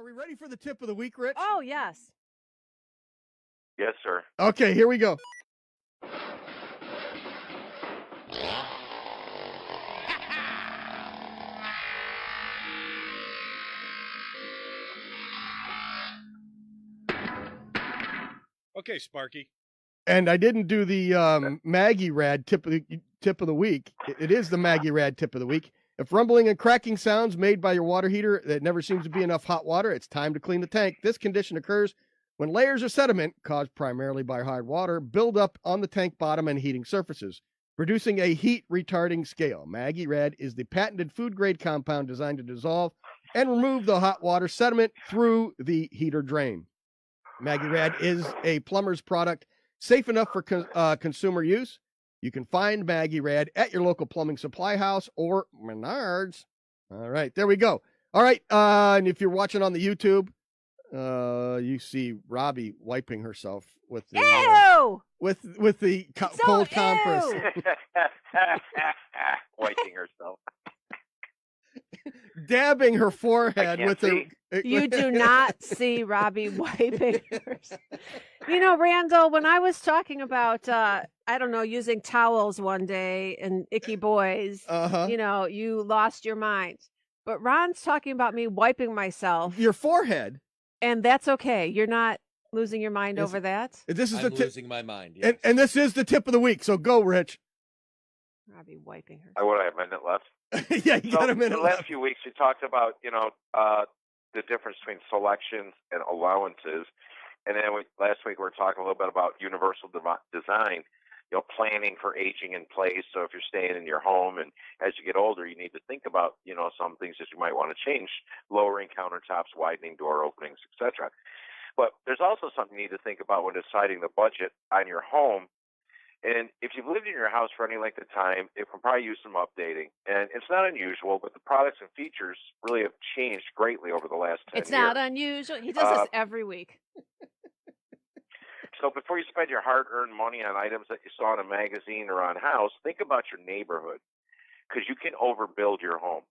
we ready for the tip of the week, Rich? Oh, yes. Yes, sir. Okay, here we go. Okay, Sparky. And I didn't do the Maggie Rad tip of the week. It is the Maggie Rad tip of the week. If rumbling and cracking sounds made by your water heater that never seems to be enough hot water, it's time to clean the tank. This condition occurs when layers of sediment, caused primarily by hard water, build up on the tank bottom and heating surfaces, producing a heat retarding scale. Maggie Rad is the patented food grade compound designed to dissolve and remove the hot water sediment through the heater drain. Maggie Rad is a plumber's product, safe enough for consumer use. You can find Maggie Rad at your local plumbing supply house or Menards. All right, there we go. All right, and if you're watching on the YouTube, you see Robbie wiping herself with the Ew! with the cold compress. Wiping herself. Dabbing her forehead with see. You do not see Robbie wiping hers. You know, Randall, when I was talking about, I don't know, using towels one day and icky boys, you know, you lost your mind. But Ron's talking about me wiping myself. Your forehead. And that's okay. You're not losing your mind over that? This is I'm losing my mind. Yes. And this is the tip of the week. So go, Rich. Robbie wiping her. I would have a minute left. Yeah, you got a minute in the left. last few weeks, you talked about, the difference between selections and allowances. And then last week, we were talking a little bit about universal design, planning for aging in place. So if you're staying in your home and as you get older, you need to think about, some things that you might want to change, lowering countertops, widening door openings, etc. But there's also something you need to think about when deciding the budget on your home. And if you've lived in your house for any length of time, it can probably use some updating. And it's not unusual, but the products and features really have changed greatly over the last 10 years. It's not unusual. He does this every week. So before you spend your hard-earned money on items that you saw in a magazine or on house, think about your neighborhood, because you can overbuild your home.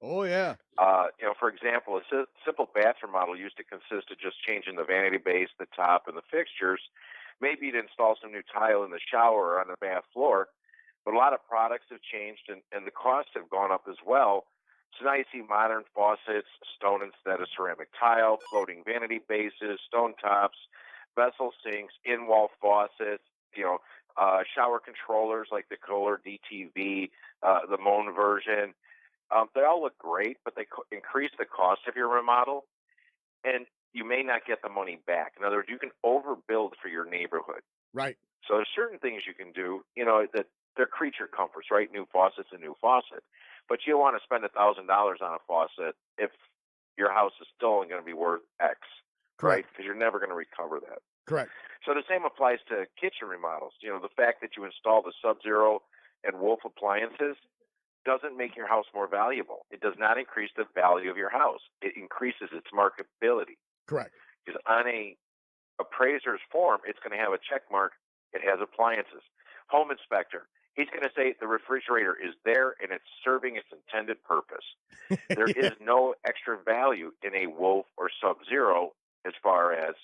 Oh, yeah. For example, a simple bathroom model used to consist of just changing the vanity base, the top, and the fixtures. Maybe you'd install some new tile in the shower or on the bath floor, but a lot of products have changed and the costs have gone up as well. So now you see modern faucets, stone instead of ceramic tile, floating vanity bases, stone tops, vessel sinks, in-wall faucets, shower controllers like the Kohler DTV, the Moan version. They all look great, but they increase the cost of your remodel. And you may not get the money back. In other words, you can overbuild for your neighborhood. Right. So there's certain things you can do, that they're creature comforts, right? New faucet's a new faucet. But you don't want to spend $1,000 on a faucet if your house is still only going to be worth X, right? Because you're never going to recover that. Correct. So the same applies to kitchen remodels. The fact that you install the Sub-Zero and Wolf appliances doesn't make your house more valuable. It does not increase the value of your house. It increases its marketability. Correct. Because on a appraiser's form, it's going to have a check mark. It has appliances. Home inspector, he's going to say the refrigerator is there and it's serving its intended purpose. There is no extra value in a Wolf or Sub-Zero as far as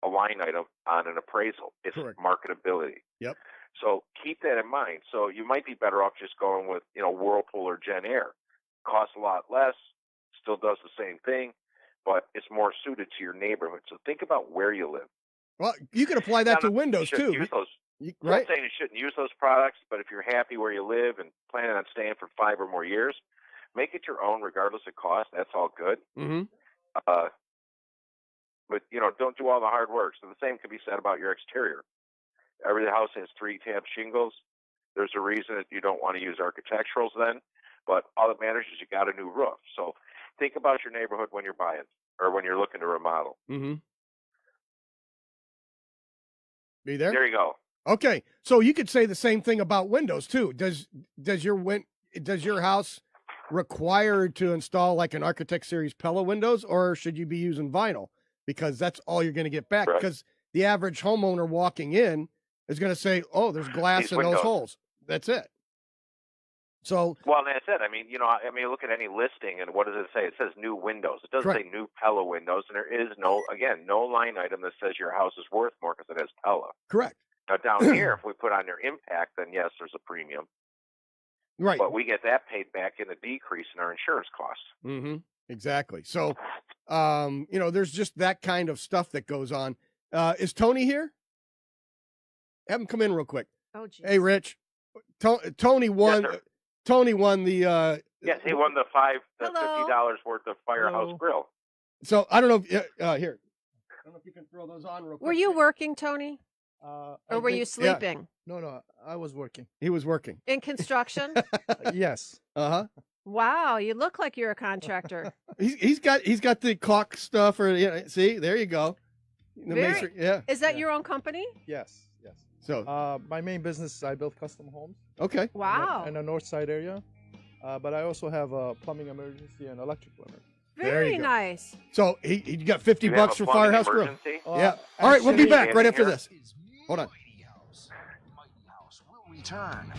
a line item on an appraisal. It's marketability. Yep. So keep that in mind. So you might be better off just going with, Whirlpool or Gen Air. Costs a lot less, still does the same thing, but it's more suited to your neighborhood. So think about where you live. Well, you can apply that to windows too. Use those, right? I'm saying you shouldn't use those products, but if you're happy where you live and planning on staying for 5 or more years, make it your own regardless of cost. That's all good. Mm-hmm. But, don't do all the hard work. So the same can be said about your exterior. Every house has 3-tab shingles. There's a reason that you don't want to use architecturals then, but all that matters is you got a new roof. So think about your neighborhood when you're buying or when you're looking to remodel. Mm-hmm. Be there? There you go. Okay, so you could say the same thing about windows too. Does your house require to install like an Architect Series Pella windows, or should you be using vinyl? Because that's all you're going to get back. Right. Because the average homeowner walking in is going to say, "Oh, there's glass in those holes." That's it. So, well, that's it. I mean, look at any listing, and what does it say? It says new windows. It doesn't say new Pella windows, and there is no line item that says your house is worth more because it has Pella. Correct. Now, down here, if we put on their impact, then yes, there's a premium. Right. But we get that paid back in a decrease in our insurance costs. Mm-hmm. Exactly. So, there's just that kind of stuff that goes on. Is Tony here? Have him come in real quick. Oh, geez. Hey, Rich. Tony won. Yes, Tony won the. Yes, he won the $50 worth of Firehouse Grill. So I don't know if here. I don't know if you can throw those on real quick. Were you working, Tony? Or were you sleeping? Yeah. No, I was working. He was working In construction? Yes. Uh-huh. Wow, you look like you're a contractor. He's got the caulk stuff, or see, there you go. Yeah. Is that your own company? Yes. So my main business is I build custom homes. Okay. Wow. In the north side area, but I also have a plumbing emergency and electrical emergency. Very nice. So he got $50 for Firehouse Grill. Yeah. All right, we'll be back right after this. Hold on. Mighty House will return